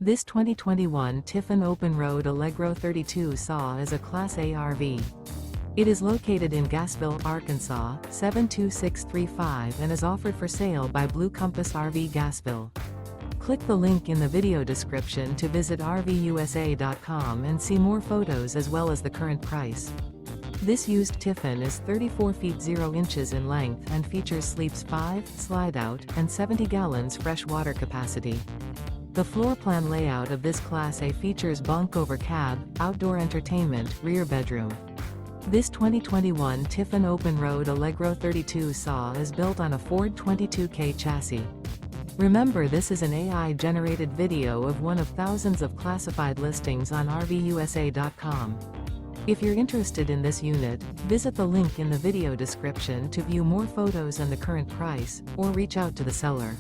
This 2021 Tiffin Open Road Allegro 32 SAW is a Class A RV. It is located in Gassville, Arkansas, 72635 and is offered for sale by Blue Compass RV Gassville. Click the link in the video description to visit RVUSA.com and see more photos as well as the current price. This used Tiffin is 34 feet 0 inches in length and features sleeps 5, slide-out, and 70 gallons fresh water capacity. The floor plan layout of this Class A features bunk over cab, outdoor entertainment, rear bedroom. This 2021 Tiffin Open Road Allegro 32 SAW is built on a Ford 22K chassis. Remember, this is an AI-generated video of one of thousands of classified listings on RVUSA.com. If you're interested in this unit, visit the link in the video description to view more photos and the current price, or reach out to the seller.